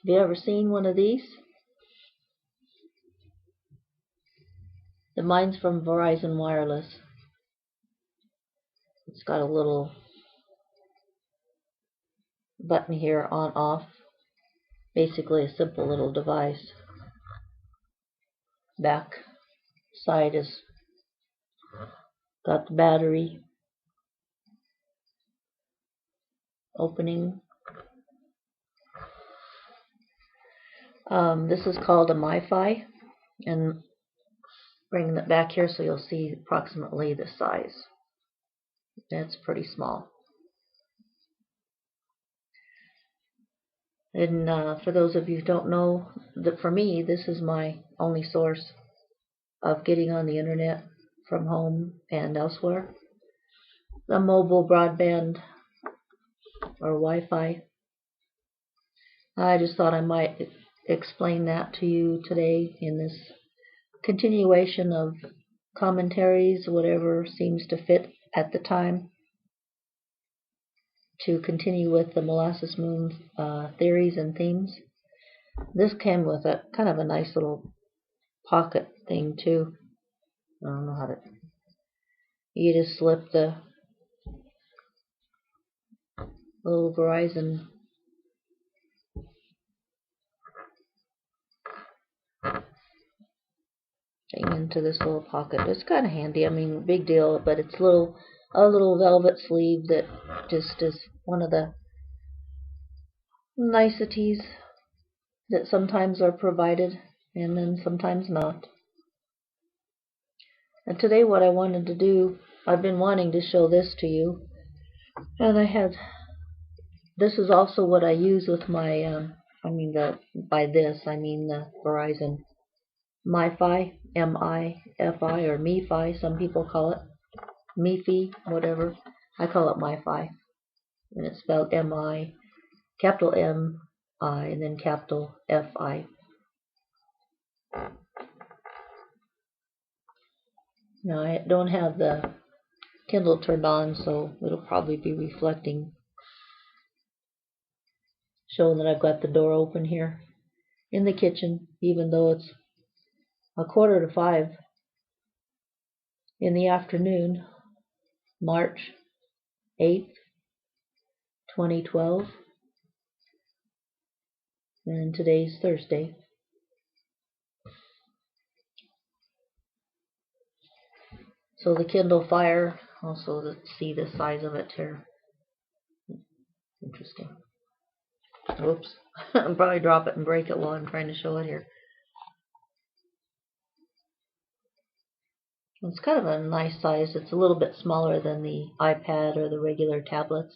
Have you ever seen one of these? Mine's from Verizon Wireless. It's got a little button here, on off. Basically a simple little device. Back side is got the battery opening. This is called a MiFi, and bringing it back here so you'll see approximately the size. It's pretty small. And for those of you who don't know, that for me, this is my only source of getting on the internet from home and elsewhere. The mobile broadband or Wi-Fi. I just thought I might explain that to you today in this continuation of commentaries, whatever seems to fit at the time, to continue with the Molasses Moon theories and themes. This came with a kind of a nice little pocket thing too. I don't know how to. You just slip the little Verizon thing into this little pocket. It's kind of handy. I mean, big deal, but it's a little velvet sleeve that just is one of the niceties that sometimes are provided and then sometimes not. And today what I wanted to do, I've been wanting to show this to you, and this is also what I use with my, by this I mean the Verizon MiFi, M-I-F-I, or MiFi, some people call it, MiFi, whatever. I call it MiFi, and it's spelled M-I, capital M-I, and then capital F-I. Now I don't have the Kindle turned on, so it'll probably be reflecting, showing that I've got the door open here in the kitchen, even though it's 4:45 in the afternoon, March 8th, 2012, and today's Thursday. So the Kindle Fire, also let's see the size of it here. Interesting. Whoops. I'll probably drop it and break it while I'm trying to show it here. It's kind of a nice size. It's a little bit smaller than the iPad or the regular tablets.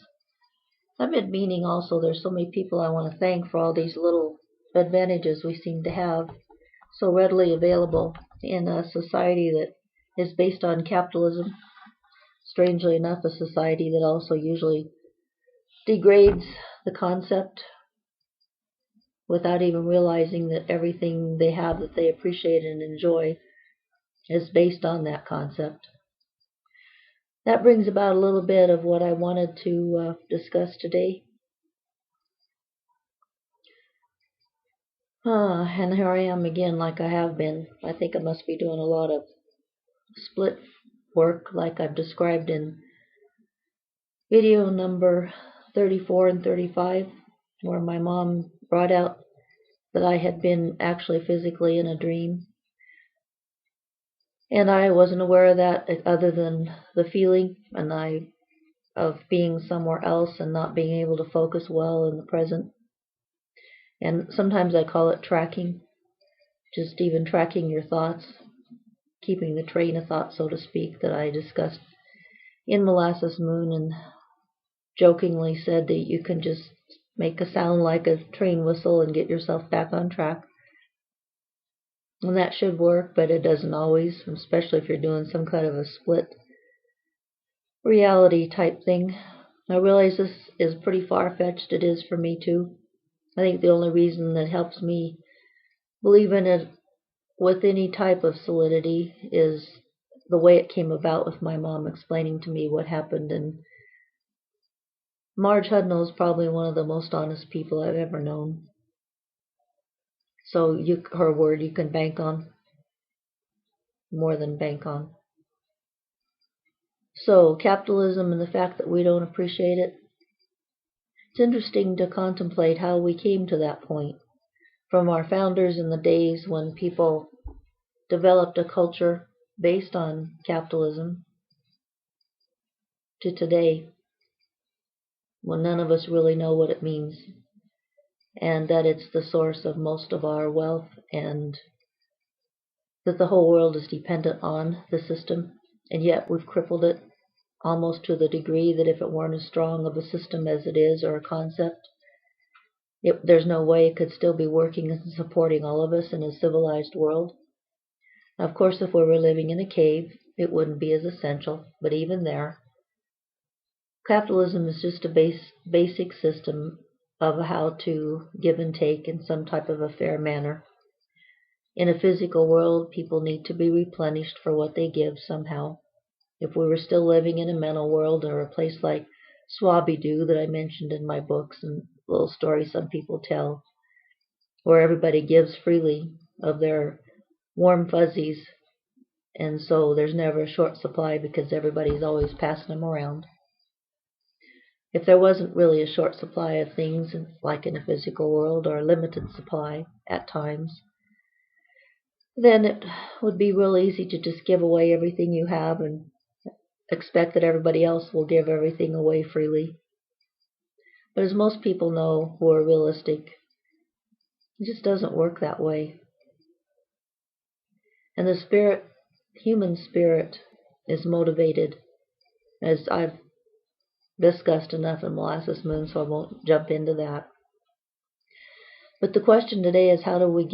I've been meaning also, there's so many people I want to thank for all these little advantages we seem to have so readily available in a society that is based on capitalism. Strangely enough, a society that also usually degrades the concept without even realizing that everything they have that they appreciate and enjoy is based on that concept. That brings about a little bit of what I wanted to discuss today. And here I am again, like I have been. I think I must be doing a lot of split work, like I've described in video number 34 and 35, where my mom brought out that I had been actually physically in a dream. And I wasn't aware of that other than the feeling of being somewhere else and not being able to focus well in the present. And sometimes I call it tracking, just even tracking your thoughts, keeping the train of thought, so to speak, that I discussed in Molasses Moon, and jokingly said that you can just make a sound like a train whistle and get yourself back on track. And that should work, but it doesn't always, especially if you're doing some kind of a split reality type thing. I realize this is pretty far-fetched. It is for me too. I think the only reason that helps me believe in it with any type of solidity is the way it came about, with my mom explaining to me what happened. And Marge Hudnall is probably one of the most honest people I've ever known. So her word you can bank on, more than bank on. So capitalism and the fact that we don't appreciate it, it's interesting to contemplate how we came to that point. From our founders in the days when people developed a culture based on capitalism to today, when none of us really know what it means, and that it's the source of most of our wealth, and that the whole world is dependent on the system, and yet we've crippled it almost to the degree that if it weren't as strong of a system as it is, or a concept, there's no way it could still be working and supporting all of us in a civilized world. Now, of course, if we were living in a cave, it wouldn't be as essential, but even there, capitalism is just a basic system of how to give and take in some type of a fair manner. In a physical world, people need to be replenished for what they give somehow. If we were still living in a mental world, or a place like Swabby-Doo that I mentioned in my books and little stories some people tell, where everybody gives freely of their warm fuzzies, and so there's never a short supply because everybody's always passing them around. If there wasn't really a short supply of things, like in a physical world, or a limited supply at times, then it would be real easy to just give away everything you have and expect that everybody else will give everything away freely. But as most people know who are realistic, it just doesn't work that way. And the human spirit, is motivated, as I've discussed enough in Molasses Moon, so I won't jump into that. But the question today is, how did we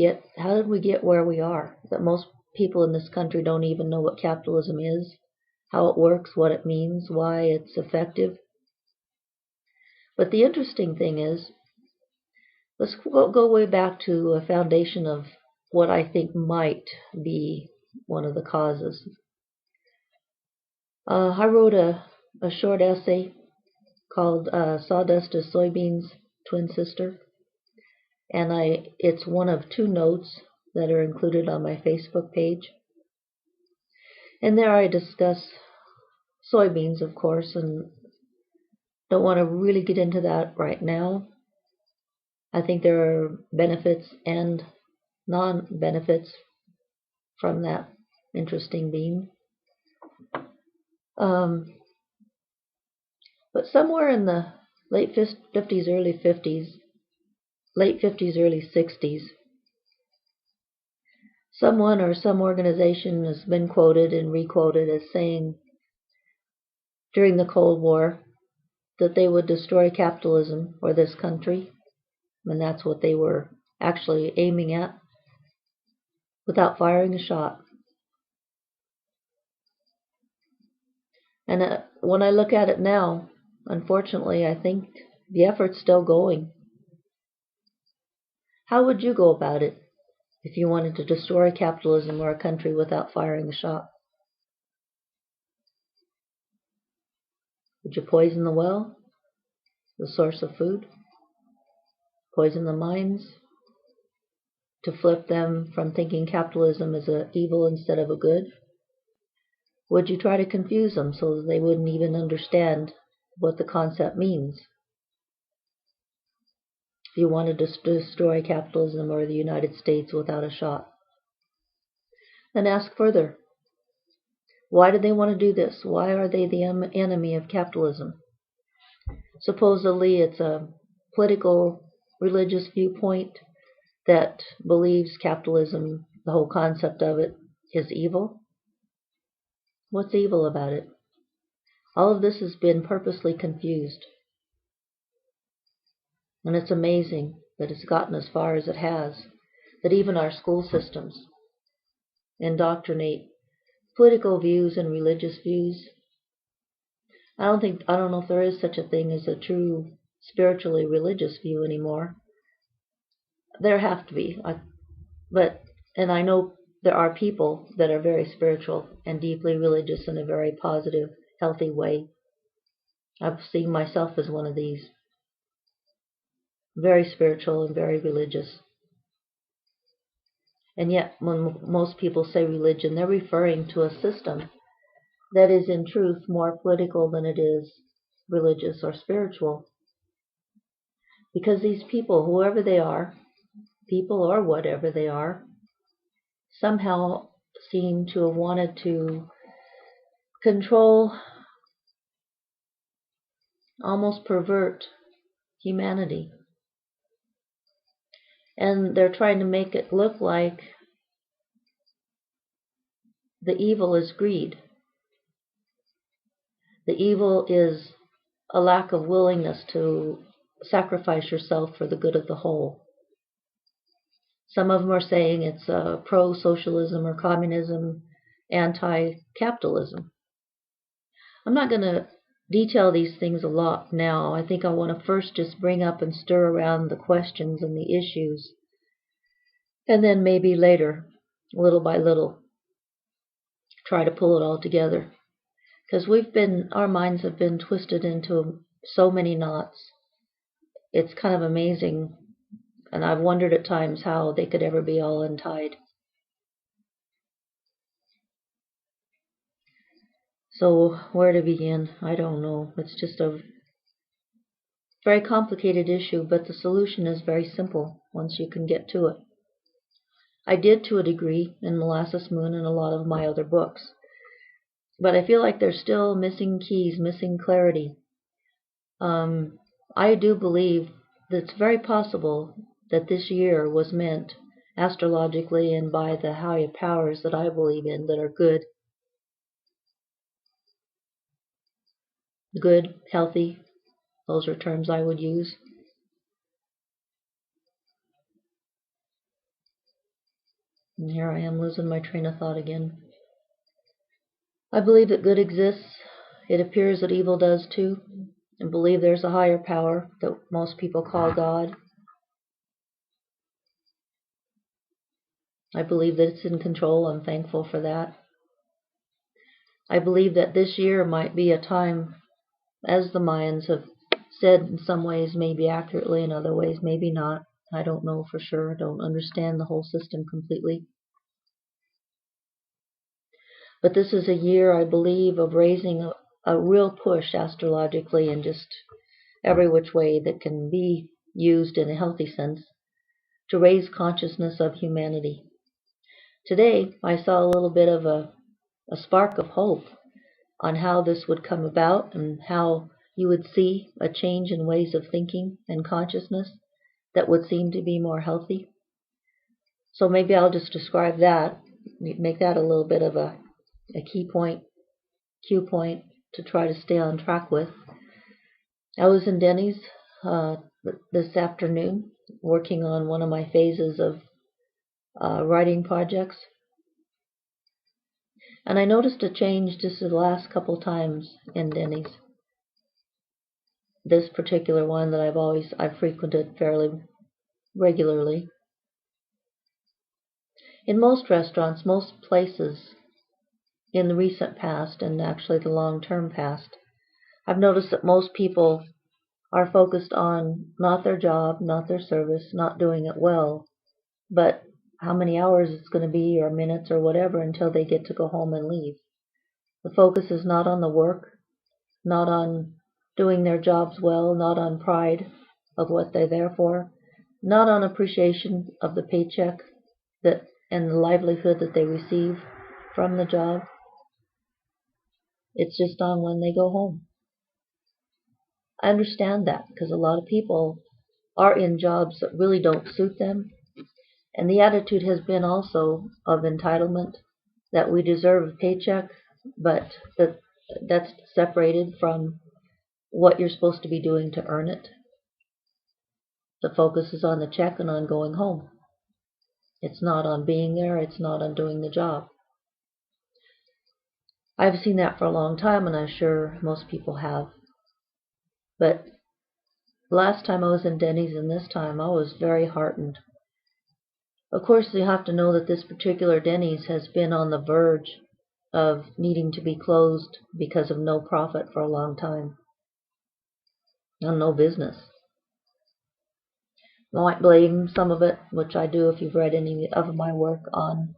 get where we are? That most people in this country don't even know what capitalism is, how it works, what it means, why it's effective. But the interesting thing is, let's go way back to a foundation of what I think might be one of the causes. I wrote a short essay called Sawdust is Soybean's Twin Sister. And it's one of 2 notes that are included on my Facebook page. And there I discuss soybeans, of course, and don't want to really get into that right now. I think there are benefits and non-benefits from that interesting bean. But somewhere in the late 50s, early 50s, late 50s, early 60s, someone or some organization has been quoted and requoted as saying during the Cold War that they would destroy capitalism or this country, and that's what they were actually aiming at, without firing a shot. And when I look at it now, unfortunately, I think the effort's still going. How would you go about it if you wanted to destroy capitalism or a country without firing a shot? Would you poison the well, the source of food? Poison the minds to flip them from thinking capitalism is an evil instead of a good? Would you try to confuse them so that they wouldn't even understand what the concept means? If you wanted to destroy capitalism or the United States without a shot, then ask further. Why do they want to do this? Why are they the enemy of capitalism? Supposedly it's a political, religious viewpoint that believes capitalism, the whole concept of it, is evil. What's evil about it? All of this has been purposely confused. And it's amazing that it's gotten as far as it has, that even our school systems indoctrinate political views and religious views. I don't know if there is such a thing as a true spiritually religious view anymore. There have to be. And I know there are people that are very spiritual and deeply religious in a very positive, healthy way. I've seen myself as one of these. Very spiritual and very religious. And yet, when most people say religion, they're referring to a system that is in truth more political than it is religious or spiritual. Because these people, whoever they are, people or whatever they are, somehow seem to have wanted to control, almost pervert humanity. And they're trying to make it look like the evil is greed. The evil is a lack of willingness to sacrifice yourself for the good of the whole. Some of them are saying it's pro-socialism or communism, anti-capitalism. I'm not going to detail these things a lot now. I think I want to first just bring up and stir around the questions and the issues, and then maybe later, little by little, try to pull it all together. Because our minds have been twisted into so many knots. It's kind of amazing, and I've wondered at times how they could ever be all untied. So where to begin? I don't know. It's just a very complicated issue, but the solution is very simple once you can get to it. I did to a degree in Molasses Moon and a lot of my other books, but I feel like there's still missing keys, missing clarity. I do believe that it's very possible that this year was meant astrologically and by the higher powers that I believe in that are good. Good, healthy, those are terms I would use. And here I am losing my train of thought again. I believe that good exists. It appears that evil does too. And believe there's a higher power that most people call God. I believe that it's in control. I'm thankful for that. I believe that this year might be a time, as the Mayans have said in some ways maybe accurately, in other ways maybe not. I don't know for sure. I don't understand the whole system completely. But this is a year, I believe, of raising a real push astrologically and just every which way that can be used in a healthy sense to raise consciousness of humanity. Today, I saw a little bit of a spark of hope on how this would come about and how you would see a change in ways of thinking and consciousness that would seem to be more healthy. So maybe I'll just describe that, make that a little bit of a cue point to try to stay on track with. I was in Denny's this afternoon working on one of my phases of writing projects. And I noticed a change just the last couple times in Denny's. This particular one that I've frequented fairly regularly. In most restaurants, most places in the recent past and actually the long-term past, I've noticed that most people are focused on not their job, not their service, not doing it well, but how many hours it's going to be or minutes or whatever until they get to go home and leave. The focus is not on the work, not on doing their jobs well, not on pride of what they're there for, not on appreciation of the paycheck and the livelihood that they receive from the job. It's just on when they go home. I understand that because a lot of people are in jobs that really don't suit them. And the attitude has been also of entitlement, that we deserve a paycheck, but that's separated from what you're supposed to be doing to earn it. The focus is on the check and on going home. It's not on being there. It's not on doing the job. I've seen that for a long time, and I'm sure most people have. But last time I was in Denny's and this time I was very heartened. Of course, you have to know that this particular Denny's has been on the verge of needing to be closed because of no profit for a long time. And no business. I might blame some of it, which I do if you've read any of my work, on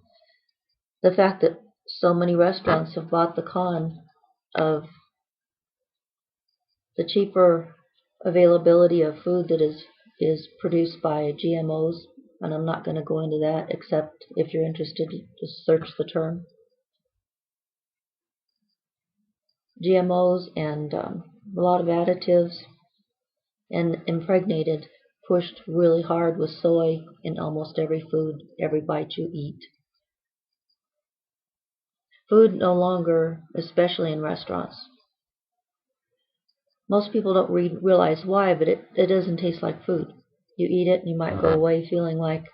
the fact that so many restaurants have bought the con of the cheaper availability of food that is produced by GMOs. And I'm not going to go into that, except if you're interested, just search the term. GMOs and a lot of additives, and impregnated, pushed really hard with soy in almost every food, every bite you eat. Food no longer, especially in restaurants. Most people don't realize why, but it doesn't taste like food. You eat it and you might go away feeling like,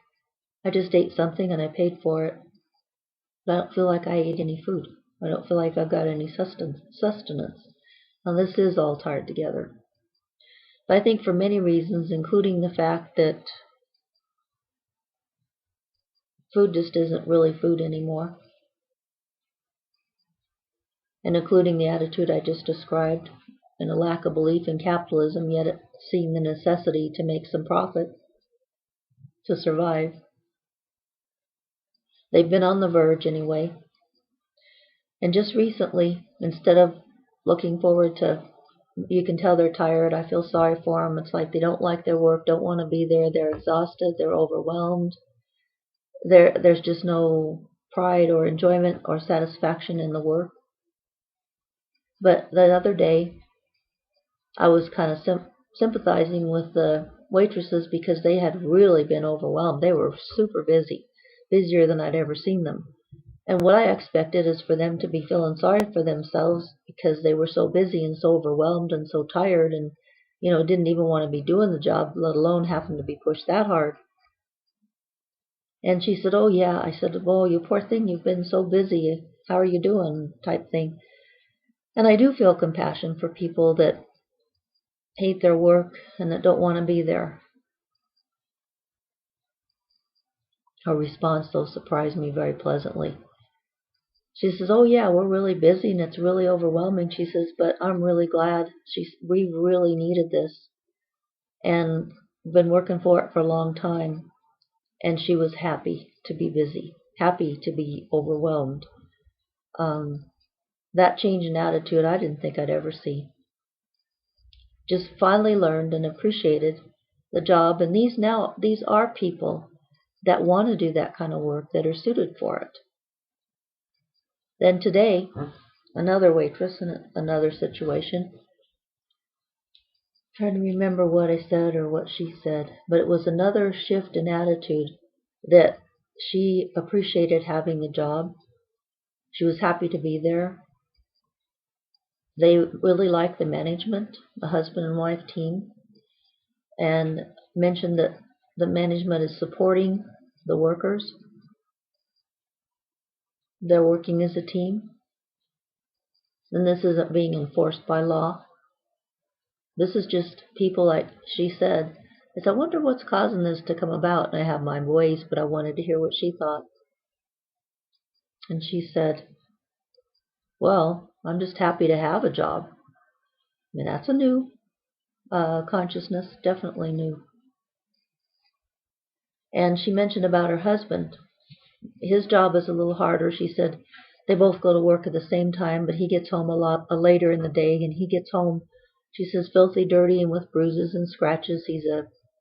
I just ate something and I paid for it, but I don't feel like I ate any food. I don't feel like I've got any sustenance. Now this is all tied together. But I think for many reasons, including the fact that food just isn't really food anymore, and including the attitude I just described, and a lack of belief in capitalism, yet seeing the necessity to make some profit to survive. They've been on the verge anyway. And just recently, instead of looking forward to, you can tell they're tired, I feel sorry for them, it's like they don't like their work, don't want to be there, they're exhausted, they're overwhelmed. There's just no pride or enjoyment or satisfaction in the work. But the other day, I was kind of sympathizing with the waitresses because they had really been overwhelmed. They were super busy, busier than I'd ever seen them. And what I expected is for them to be feeling sorry for themselves because they were so busy and so overwhelmed and so tired and, didn't even want to be doing the job, let alone having to be pushed that hard. And she said, oh yeah. I said, well, you poor thing, you've been so busy. How are you doing? Type thing. And I do feel compassion for people that hate their work and that don't want to be there. Her response, though, surprised me very pleasantly. She says, oh yeah, we're really busy and it's really overwhelming. She says, but I'm really glad. We really needed this and been working for it for a long time. And she was happy to be busy, happy to be overwhelmed. That change in attitude I didn't think I'd ever see. Just finally learned and appreciated the job. And these are people that want to do that kind of work, that are suited for it. Then today, another waitress in another situation, trying to remember what I said or what she said, but it was another shift in attitude that she appreciated having the job. She was happy to be there. They really like the management, the husband and wife team, and mentioned that the management is supporting the workers. They're working as a team. And this isn't being enforced by law. This is just people, like she said. I wonder what's causing this to come about. And I have my ways, but I wanted to hear what she thought. And she said, well, I'm just happy to have a job. I mean, that's a new consciousness, definitely new. And she mentioned about her husband. His job is a little harder. She said they both go to work at the same time, but he gets home a lot later in the day, and he gets home, she says, filthy, dirty, and with bruises and scratches. He's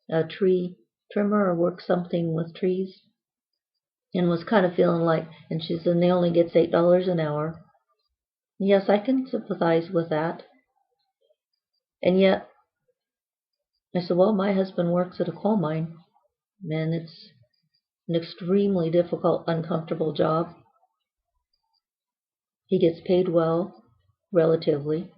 a tree trimmer or works something with trees, and was kind of feeling like, and she said, and he only gets $8 an hour. Yes, I can sympathize with that. And yet, I said, well, my husband works at a coal mine, and it's an extremely difficult, uncomfortable job. He gets paid well, relatively.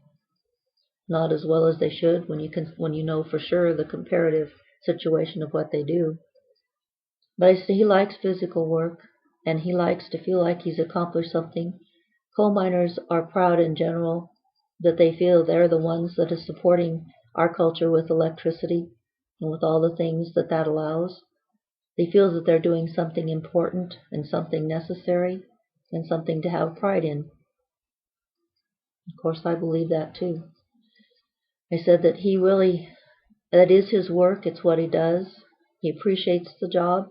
Not as well as they should when you know for sure the comparative situation of what they do. But I say he likes physical work, and he likes to feel like he's accomplished something. Coal miners are proud in general that they feel they're the ones that are supporting our culture with electricity and with all the things that allows. They feel that they're doing something important and something necessary and something to have pride in. Of course, I believe that too. I said that that is his work, it's what he does, He appreciates the job.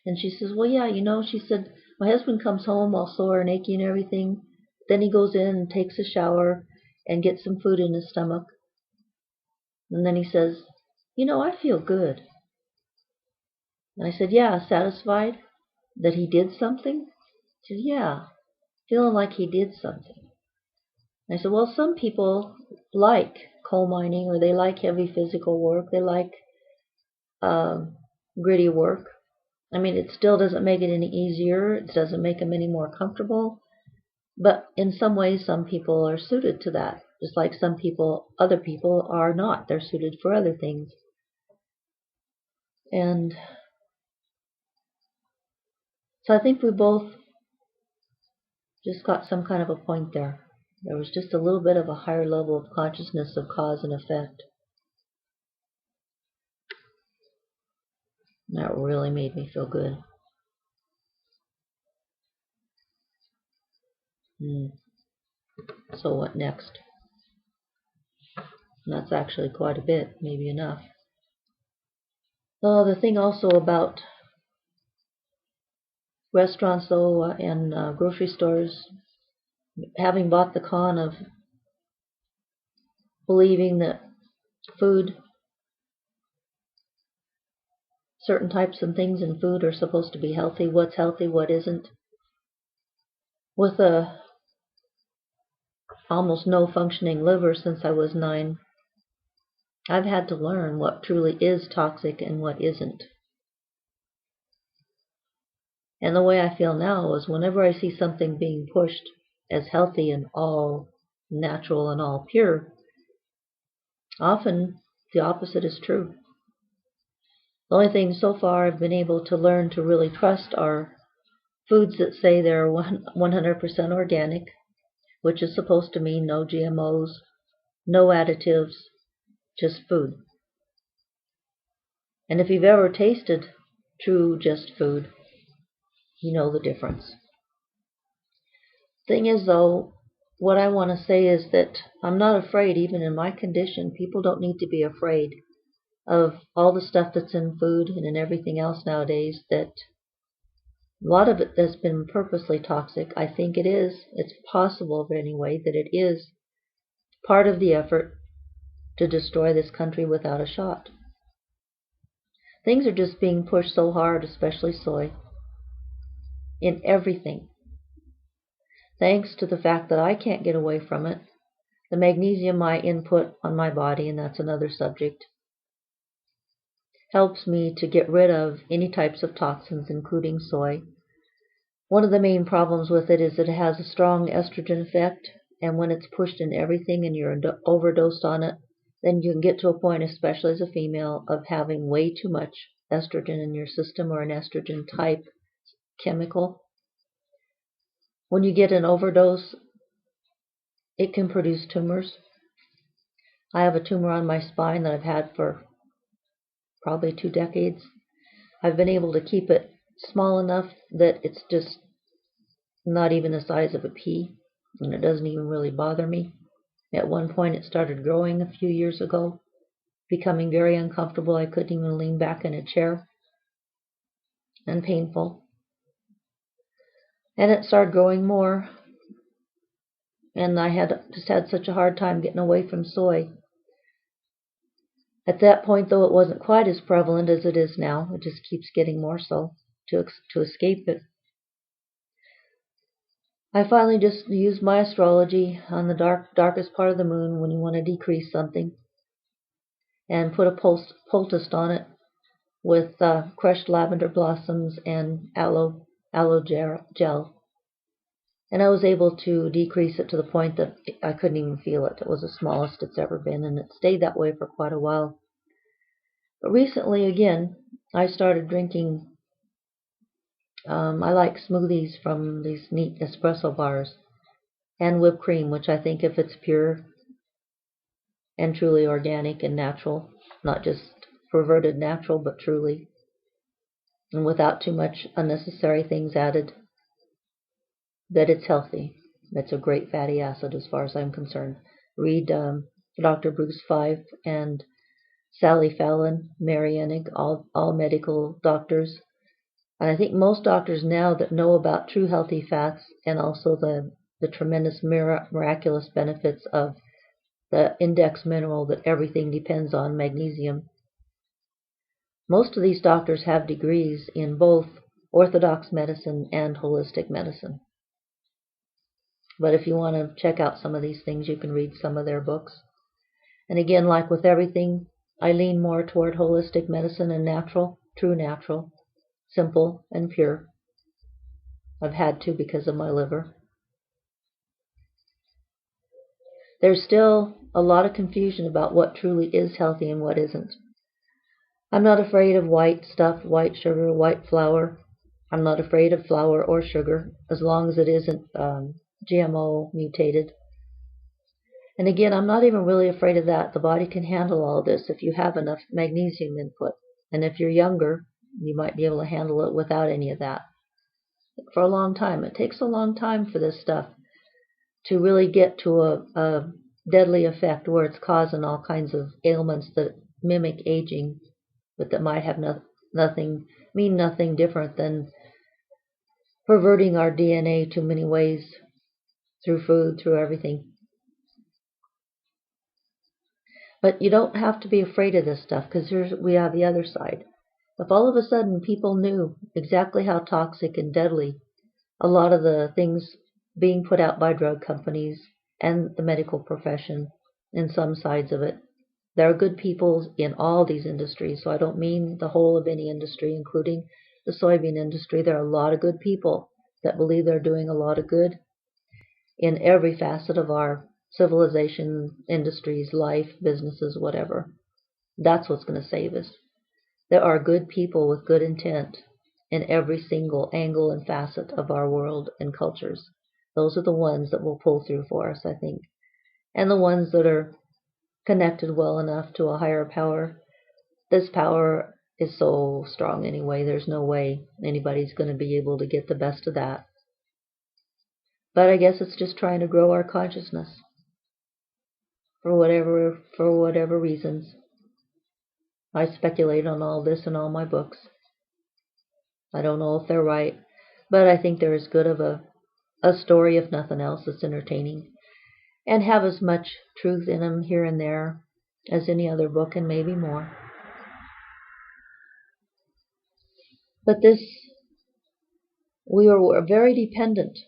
And she says, well, yeah, she said, my husband comes home all sore and achy and everything. Then he goes in and takes a shower and gets some food in his stomach. And then he says, I feel good. And I said, yeah, satisfied that he did something? She said, yeah, feeling like he did something. And I said, well, some people like coal mining, or they like heavy physical work. They like gritty work. I mean, it still doesn't make it any easier. It doesn't make them any more comfortable. But in some ways, some people are suited to that. Just like other people are not. They're suited for other things. And so I think we both just got some kind of a point there. There was just a little bit of a higher level of consciousness of cause and effect. And that really made me feel good. So what next? And that's actually quite a bit, maybe enough. The thing also about restaurants, though, and grocery stores, having bought the con of believing that food, certain types and things in food are supposed to be healthy, what isn't. With a almost no functioning liver since I was 9, I've had to learn what truly is toxic and what isn't. And the way I feel now is whenever I see something being pushed as healthy and all natural and all pure, often the opposite is true. The only thing so far I've been able to learn to really trust are foods that say they're 100% organic, which is supposed to mean no GMOs, no additives, just food. And if you've ever tasted true just food, you know the difference. Thing is, though, what I want to say is that I'm not afraid, even in my condition. People don't need to be afraid of all the stuff that's in food and in everything else nowadays, that a lot of it that's been purposely toxic. I think it's possible anyway, that it is part of the effort to destroy this country without a shot. Things are just being pushed so hard, especially soy, in everything. Thanks to the fact that I can't get away from it, the magnesium I input on my body, and that's another subject, helps me to get rid of any types of toxins, including soy. One of the main problems with it is that it has a strong estrogen effect, and when it's pushed in everything and you're overdosed on it, then you can get to a point, especially as a female, of having way too much estrogen in your system, or an estrogen type chemical. When you get an overdose, it can produce tumors. I have a tumor on my spine that I've had for probably 2 decades. I've been able to keep it small enough that it's just not even the size of a pea, and it doesn't even really bother me. At one point it started growing a few years ago, becoming very uncomfortable. I couldn't even lean back in a chair, and painful. And it started growing more, and I just had such a hard time getting away from soy. At that point, though, it wasn't quite as prevalent as it is now. It just keeps getting more so to escape it. I finally just used my astrology on the darkest part of the moon when you want to decrease something, and put a poultice on it with crushed lavender blossoms and aloe gel. And I was able to decrease it to the point that I couldn't even feel it. It was the smallest it's ever been, and it stayed that way for quite a while. But recently, again, I started drinking. I like smoothies from these neat espresso bars, and whipped cream, which I think, if it's pure and truly organic and natural, not just perverted natural, but truly, and without too much unnecessary things added, that it's healthy. It's a great fatty acid as far as I'm concerned. Read Dr. Bruce 5 and Sally Fallon, Mary Enig, all medical doctors. And I think most doctors now that know about true healthy fats and also the tremendous miraculous benefits of the index mineral that everything depends on, magnesium. Most of these doctors have degrees in both orthodox medicine and holistic medicine. But if you want to check out some of these things, you can read some of their books. And again, like with everything, I lean more toward holistic medicine and natural, true natural, simple and pure. I've had to because of my liver. There's still a lot of confusion about what truly is healthy and what isn't. I'm not afraid of white stuff, white sugar, white flour. I'm not afraid of flour or sugar as long as it isn't GMO mutated. And again, I'm not even really afraid of that. The body can handle all this if you have enough magnesium input. And if you're younger, you might be able to handle it without any of that. For a long time. It takes a long time for this stuff to really get to a deadly effect where it's causing all kinds of ailments that mimic aging, but that might have mean nothing different than perverting our DNA too many ways, through food, through everything. But you don't have to be afraid of this stuff, because we have the other side. If all of a sudden people knew exactly how toxic and deadly a lot of the things being put out by drug companies and the medical profession in some sides of it, there are good people in all these industries, so I don't mean the whole of any industry, including the soybean industry. There are a lot of good people that believe they're doing a lot of good in every facet of our civilization, industries, life, businesses, whatever. That's what's going to save us. There are good people with good intent in every single angle and facet of our world and cultures. Those are the ones that will pull through for us, I think. And the ones that are connected well enough to a higher power. This power is so strong anyway, there's no way anybody's going to be able to get the best of that. But I guess it's just trying to grow our consciousness for whatever reasons. I speculate on all this in all my books. I don't know if they're right, but I think they're as good of a story, if nothing else, that's entertaining, and have as much truth in them here and there as any other book, and maybe more. But we are very dependent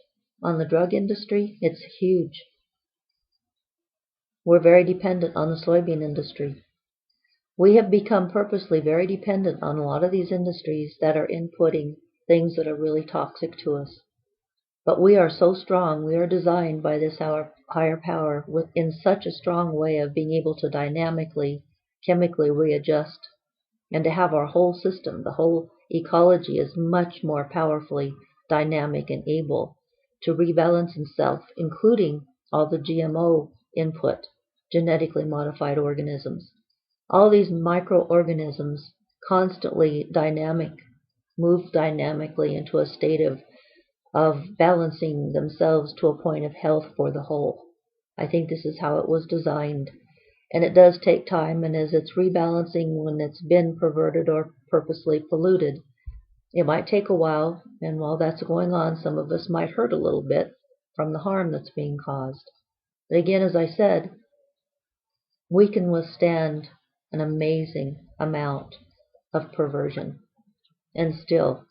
on the drug industry. It's huge. We're very dependent on the soybean industry. We have become purposely very dependent on a lot of these industries that are inputting things that are really toxic to us. But we are so strong. We are designed by this our higher power in such a strong way of being able to dynamically, chemically readjust, and to have our whole system, the whole ecology is much more powerfully dynamic and able to rebalance itself, including all the GMO input, genetically modified organisms. All these microorganisms constantly move dynamically into a state of balancing themselves to a point of health for the whole. I think this is how it was designed. And it does take time, and as it's rebalancing when it's been perverted or purposely polluted, it might take a while, and while that's going on, some of us might hurt a little bit from the harm that's being caused. But again, as I said, we can withstand an amazing amount of perversion and still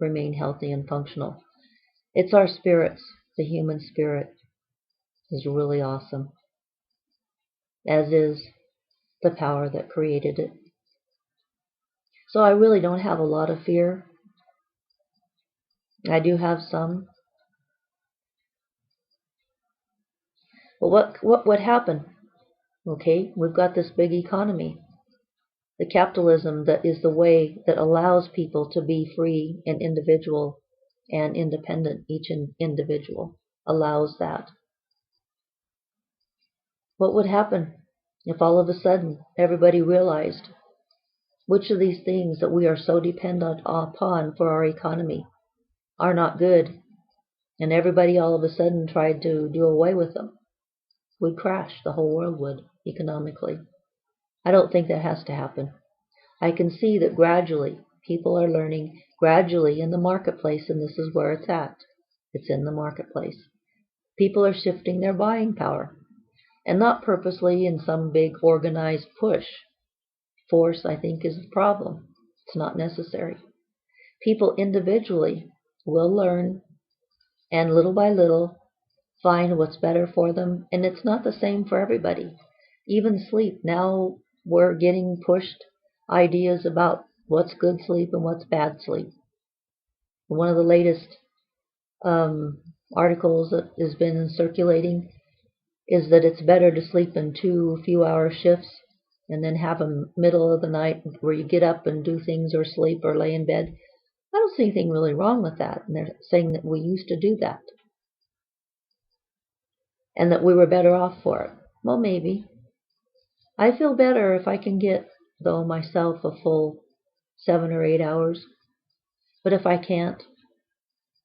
remain healthy and functional. It's our spirits, the human spirit is really awesome, as is the power that created it. So I really don't have a lot of fear. I do have some. But what would happen? Okay, we've got this big economy. The capitalism that is the way that allows people to be free and individual and independent, each individual allows that. What would happen if all of a sudden everybody realized which of these things that we are so dependent upon for our economy are not good, and everybody all of a sudden tried to do away with them? We'd crash. The whole world would, economically. I don't think that has to happen. I can see that gradually people are learning, gradually in the marketplace, and this is where it's at. It's in the marketplace. People are shifting their buying power, and not purposely in some big organized push. Force, I think, is the problem. It's not necessary. People individually will learn, and little by little find what's better for them, and it's not the same for everybody. Even sleep, now we're getting pushed ideas about what's good sleep and what's bad sleep. One of the latest articles that has been circulating is that it's better to sleep in 2 few-hour shifts and then have a middle of the night where you get up and do things or sleep or lay in bed. I don't see anything really wrong with that, and they're saying that we used to do that and that we were better off for it. Well, maybe. I feel better if I can get, though, myself a full 7 or 8 hours. But if I can't,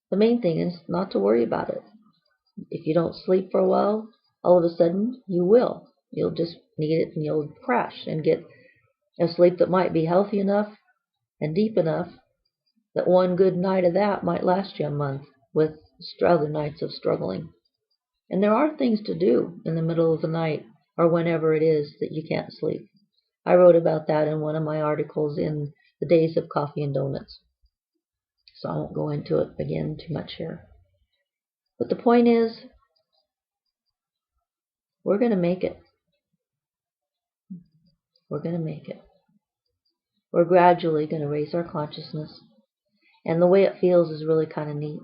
the main thing is not to worry about it. If you don't sleep for a while, all of a sudden you will. You'll just need it and you'll crash and get a sleep that might be healthy enough and deep enough that one good night of that might last you a month with other nights of struggling. And there are things to do in the middle of the night or whenever it is that you can't sleep. I wrote about that in one of my articles in the Days of Coffee and Donuts. So I won't go into it again too much here. But the point is, we're going to make it. We're going to make it. We're gradually going to raise our consciousness. And the way it feels is really kind of neat.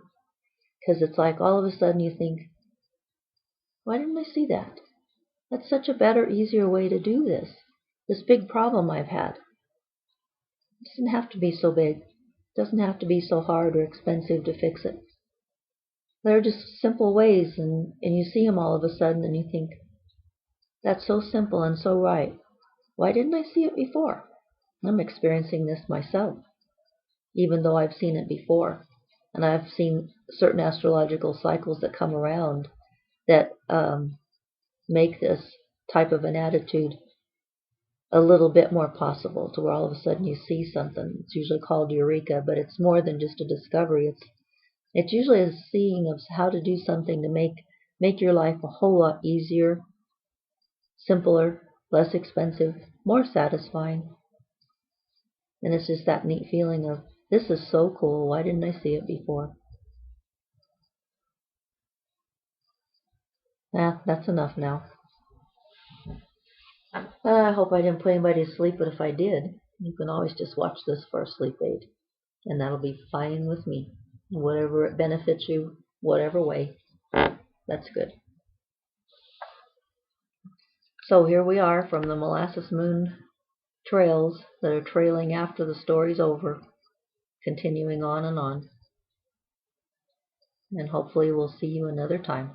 Because it's like all of a sudden you think, why didn't I see that? That's such a better, easier way to do this. This big problem I've had. It doesn't have to be so big. It doesn't have to be so hard or expensive to fix it. There are just simple ways, and you see them all of a sudden and you think, that's so simple and so right. Why didn't I see it before? I'm experiencing this myself, even though I've seen it before. And I've seen certain astrological cycles that come around that make this type of an attitude a little bit more possible, to where all of a sudden you see something. It's usually called eureka, but it's more than just a discovery. It's usually a seeing of how to do something to make your life a whole lot easier, simpler, less expensive, more satisfying. And it's just that neat feeling of, this is so cool, why didn't I see it before? That's enough now. I hope I didn't put anybody to sleep, but if I did, you can always just watch this for a sleep aid. And that'll be fine with me. Whatever it benefits you, whatever way, that's good. So here we are from the Molasses Moon trails that are trailing after the story's over, continuing on and on. And hopefully we'll see you another time.